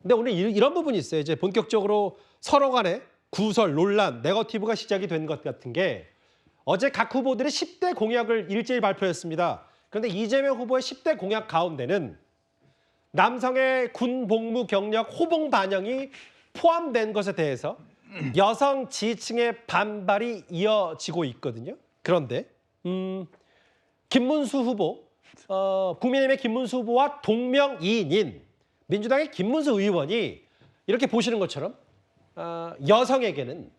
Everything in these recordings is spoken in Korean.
근데 오늘 이런 부분이 있어요. 이제 본격적으로 서로 간에 구설, 논란, 네거티브가 시작이 된 것 같은 게 어제 각 후보들의 10대 공약을 일제히 발표했습니다. 그런데 이재명 후보의 10대 공약 가운데는 남성의 군 복무 경력 호봉 반영이 포함된 것에 대해서 여성 지지층의 반발이 이어지고 있거든요. 그런데 김문수 후보, 국민의힘의 김문수 후보와 동명이인인 민주당의 김문수 의원이 이렇게 보시는 것처럼 여성에게는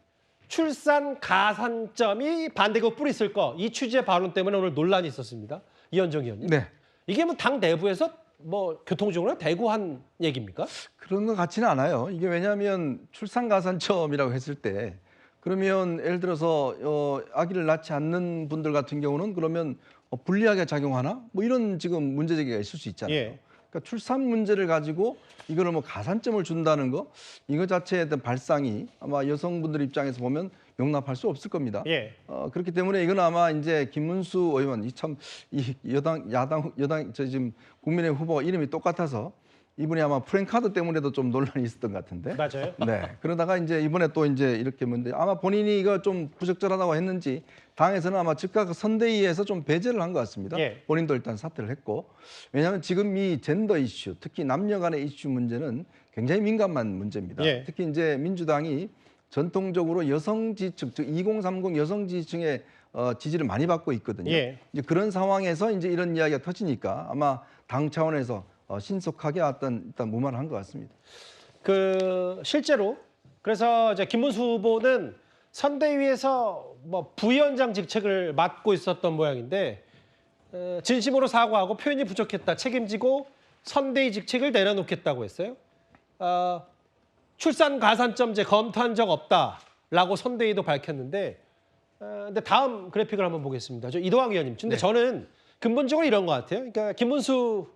출산 가산점이 반대급 뿌리 있을 거, 이 취지의 발언 때문에 오늘 논란이 있었습니다. 이현정 의원님. 네. 이게 뭐 당 내부에서 뭐 교통적으로 대구한 얘기입니까? 그런 것 같지는 않아요. 이게 왜냐하면 출산 가산점이라고 했을 때 그러면 예를 들어서 아기를 낳지 않는 분들 같은 경우는 그러면 불리하게 작용하나? 뭐 이런 지금 문제 제기가 있을 수 있잖아요. 예. 그러니까 출산 문제를 가지고 이거를 뭐 가산점을 준다는 거 이거 자체에 대한 발상이 아마 여성분들 입장에서 보면 용납할 수 없을 겁니다. 예. 그렇기 때문에 이건 아마 이제 김문수 의원 이 여당 저 지금 국민의힘 후보 이름이 똑같아서 이분이 아마 프랭카드 때문에도 좀 논란이 있었던 것 같은데. 맞아요. 네. 그러다가 이제 이번에 또 이제 이렇게 문제 아마 본인이 이거 좀 부적절하다고 했는지 당에서는 아마 즉각 선대위에서 좀 배제를 한 것 같습니다. 예. 본인도 일단 사퇴를 했고 왜냐하면 지금 이 젠더 이슈 특히 남녀 간의 이슈 문제는 굉장히 민감한 문제입니다. 예. 특히 이제 민주당이 전통적으로 여성 지지층, 즉 2030 여성 지지층의 지지를 많이 받고 있거든요. 예. 이제 그런 상황에서 이제 이런 이야기가 터지니까 아마 당 차원에서 신속하게 일단 무마를 한 것 같습니다. 실제로 그래서 이제 김문수 후보는 선대위에서 뭐 부위원장 직책을 맡고 있었던 모양인데 진심으로 사과하고 표현이 부족했다, 책임지고 선대위 직책을 내려놓겠다고 했어요. 출산 가산점제 검토한 적 없다라고 선대위도 밝혔는데, 근데 다음 그래픽을 한번 보겠습니다. 이도학 의원님. 근데 네. 저는 근본적으로 이런 것 같아요. 그러니까 김문수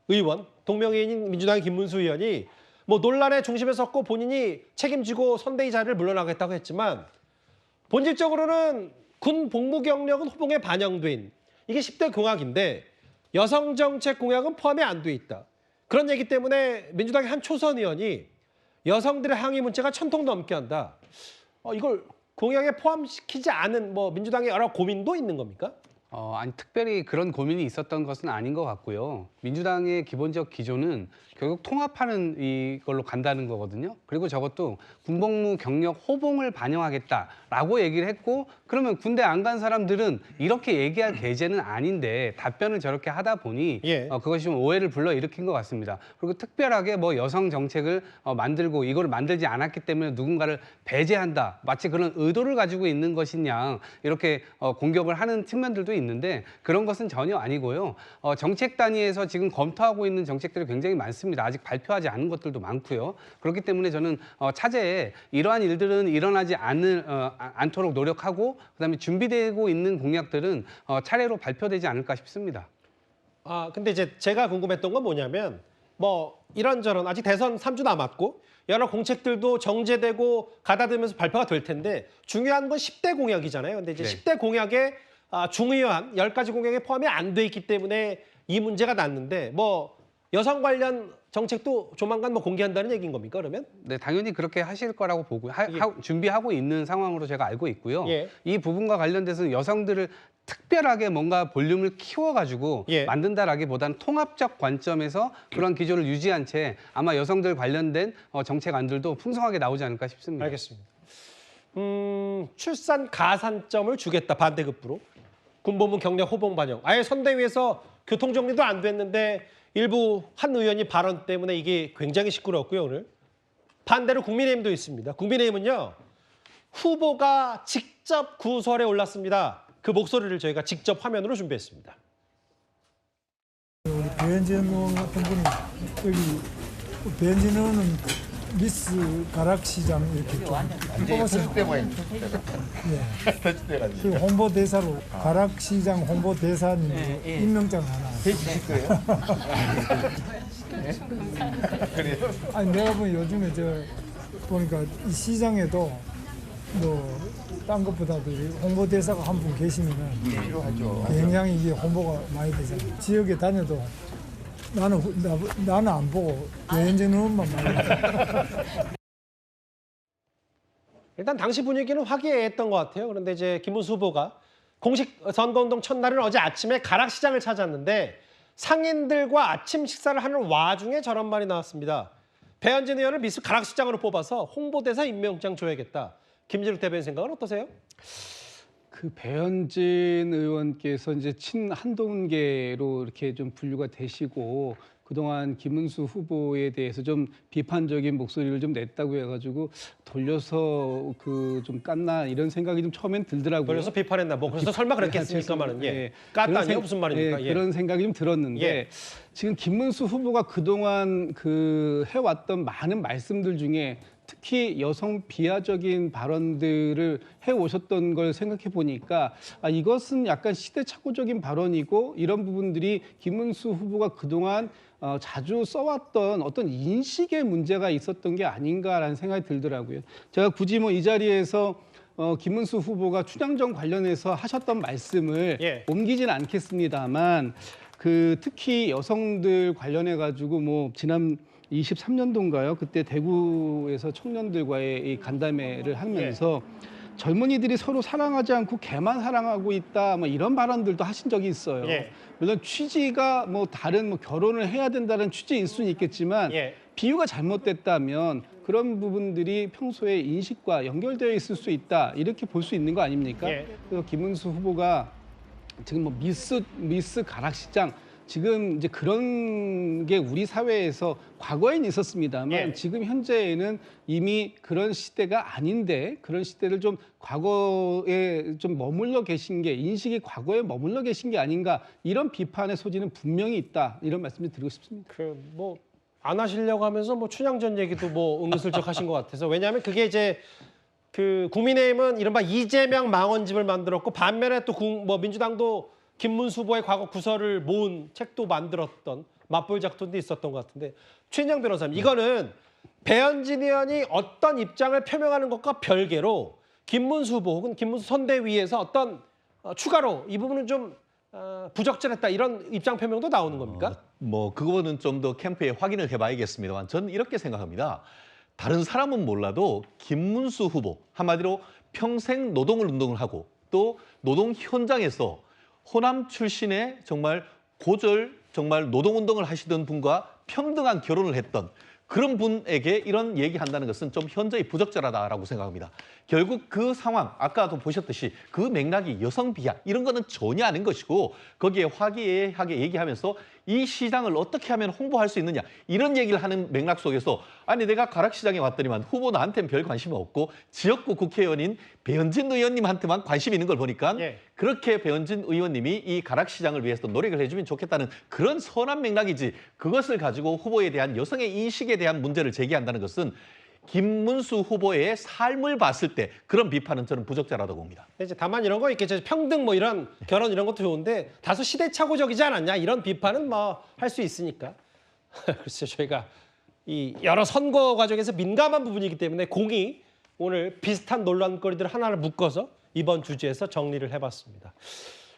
의원, 동명이인인 민주당의 김문수 의원이 뭐 논란의 중심에 섰고 본인이 책임지고 선대위 자리를 물러나겠다고 했지만 본질적으로는 군 복무 경력은 호봉에 반영된 이게 10대 공약인데 여성 정책 공약은 포함이 안 돼 있다. 그런 얘기 때문에 민주당의 한 초선 의원이 여성들의 항의 문자가 1000통 넘게 한다. 이걸 공약에 포함시키지 않은 뭐 민주당의 여러 고민도 있는 겁니까? 아니 특별히 그런 고민이 있었던 것은 아닌 것 같고요. 민주당의 기본적 기조는 결국 통합하는 이걸로 간다는 거거든요. 그리고 저것도 군복무 경력 호봉을 반영하겠다라고 얘기를 했고 그러면 군대 안 간 사람들은 이렇게 얘기할 계제는 아닌데 답변을 저렇게 하다 보니 예. 그것이 좀 오해를 불러일으킨 것 같습니다. 그리고 특별하게 뭐 여성 정책을 만들고 이걸 만들지 않았기 때문에 누군가를 배제한다. 마치 그런 의도를 가지고 있는 것이냐 이렇게 공격을 하는 측면들도 있는데 그런 것은 전혀 아니고요. 정책 단위에서 지금 검토하고 있는 정책들이 굉장히 많습니다. 아직 발표하지 않은 것들도 많고요. 그렇기 때문에 저는 차제에 이러한 일들은 일어나지 않도록 노력하고 그다음에 준비되고 있는 공약들은 차례로 발표되지 않을까 싶습니다. 근데 이제 제가 궁금했던 건 뭐냐면 뭐 이런저런 아직 대선 3주 남았고 여러 공책들도 정제되고 가다듬으면서 발표가 될 텐데 중요한 건 10대 공약이잖아요. 근데 이제 네. 10대 공약에 중요한 10가지 공약에 포함이 안 돼 있기 때문에 이 문제가 났는데 뭐 여성 관련 정책도 조만간 뭐 공개한다는 얘기인 겁니까, 그러면? 네, 당연히 그렇게 하실 거라고 보고 예. 준비하고 있는 상황으로 제가 알고 있고요. 예. 이 부분과 관련돼서는 여성들을 특별하게 뭔가 볼륨을 키워가지고 예. 만든다라기보다는 통합적 관점에서 그런 기조를 유지한 채 아마 여성들 관련된 정책안들도 풍성하게 나오지 않을까 싶습니다. 알겠습니다. 출산 가산점을 주겠다, 반대급부로. 군복무 경력 호봉 반영. 아예 선대위에서 교통정리도 안 됐는데 일부 한 의원이 발언 때문에 이게 굉장히 시끄러웠고요, 오늘. 반대로 국민의힘도 있습니다. 국민의힘은요, 후보가 직접 구설에 올랐습니다. 그 목소리를 저희가 직접 화면으로 준비했습니다. 우리 배현진 의원 같은 분이 여기 배현진 의원은 미스 가락시장 이렇게 좀 뽑았어요. 예. 그 홍보대사로 가락시장 홍보대사님 임명장 하나. 해주실 거예요? 그래요? 아니 내가 보니 요즘에 보니까 이 시장에도 뭐 딴 것보다도 홍보대사가 한 분 계시면은 필요하죠. 굉장히 이게 홍보가 많이 되잖아요. 지역에 다녀도 나는 안 보고 배현진 의원만 말해. 일단 당시 분위기는 화기애애했던 것 같아요. 그런데 이제 김문수 후보가 공식 선거운동 첫날은 어제 아침에 가락시장을 찾았는데 상인들과 아침 식사를 하는 와중에 저런 말이 나왔습니다. 배현진 의원을 미스 가락시장으로 뽑아서 홍보대사 임명장 줘야겠다. 김진욱 대변인 생각은 어떠세요? 그 배현진 의원께서 이제 친한동계로 이렇게 좀 분류가 되시고 그동안 김문수 후보에 대해서 좀 비판적인 목소리를 좀 냈다고 해가지고 돌려서 그 좀 깠나 이런 생각이 좀 처음엔 들더라고요. 그래서 비판했나? 뭐 그래서 설마 그랬겠습니까만은 예. 그런 깠다니요? 생- 무슨 말입니까? 예. 그런 생각이 좀 들었는데 예. 지금 김문수 후보가 그동안 그 해왔던 많은 말씀들 중에 특히 여성 비하적인 발언들을 해오셨던 걸 생각해 보니까 이것은 약간 시대착오적인 발언이고 이런 부분들이 김문수 후보가 그동안 자주 써왔던 어떤 인식의 문제가 있었던 게 아닌가라는 생각이 들더라고요. 제가 굳이 뭐 이 자리에서 김문수 후보가 춘향전 관련해서 하셨던 말씀을 예. 옮기진 않겠습니다만 그 특히 여성들 관련해 가지고 뭐 지난 23년도인가요? 그때 대구에서 청년들과의 이 간담회를 하면서 젊은이들이 서로 사랑하지 않고 걔만 사랑하고 있다, 뭐 이런 발언들도 하신 적이 있어요. 예. 물론 취지가 뭐 다른 뭐 결혼을 해야 된다는 취지일 수는 있겠지만 예. 비유가 잘못됐다면 그런 부분들이 평소에 인식과 연결되어 있을 수 있다 이렇게 볼 수 있는 거 아닙니까? 예. 그래서 김문수 후보가 지금 뭐 미스 가락시장 지금 이제 그런 게 우리 사회에서 과거에는 있었습니다만 예. 지금 현재에는 이미 그런 시대가 아닌데 그런 시대를 좀 과거에 좀 머물러 계신 게 인식이 과거에 머물러 계신 게 아닌가 이런 비판의 소지는 분명히 있다 이런 말씀을 드리고 싶습니다. 그 뭐 안 하시려고 하면서 뭐 춘향전 얘기도 뭐 은근슬쩍 하신 것 같아서 왜냐하면 그게 이제 그 국민의힘은 이른바 이재명 망언집을 만들었고 반면에 또 뭐 민주당도 김문수 후보의 과거 구설을 모은 책도 만들었던 맞불 작전도 있었던 것 같은데 최인영 변호사님 이거는 배현진 의원이 어떤 입장을 표명하는 것과 별개로 김문수 후보 혹은 김문수 선대위에서 어떤 추가로 이 부분은 좀 부적절했다 이런 입장 표명도 나오는 겁니까? 뭐 그거는 좀 더 캠프에 확인을 해봐야겠습니다만 저는 이렇게 생각합니다. 다른 사람은 몰라도 김문수 후보 한마디로 평생 노동을 운동을 하고 또 노동 현장에서 호남 출신의 정말 고졸 정말 노동운동을 하시던 분과 평등한 결혼을 했던 그런 분에게 이런 얘기한다는 것은 좀 현저히 부적절하다라고 생각합니다. 결국 그 상황, 아까도 보셨듯이 그 맥락이 여성 비하 이런 거는 전혀 아닌 것이고 거기에 화기애애하게 얘기하면서 이 시장을 어떻게 하면 홍보할 수 있느냐 이런 얘기를 하는 맥락 속에서 아니 내가 가락시장에 왔더니만 후보 나한테는 별 관심이 없고 지역구 국회의원인 배현진 의원님한테만 관심이 있는 걸 보니까 예. 그렇게 배현진 의원님이 이 가락시장을 위해서 노력을 해주면 좋겠다는 그런 선한 맥락이지 그것을 가지고 후보에 대한 여성의 인식에 대한 문제를 제기한다는 것은 김문수 후보의 삶을 봤을 때 그런 비판은 저는 부적절하다고 봅니다. 이제 다만 이런 거 있겠죠. 평등 뭐 이런 결혼 이런 것도 좋은데 다소 시대착오적이지 않았냐 이런 비판은 뭐 할 수 있으니까. 글쎄요 저희가 이 여러 선거 과정에서 민감한 부분이기 때문에 공이 오늘 비슷한 논란거리들 하나를 묶어서 이번 주제에서 정리를 해봤습니다.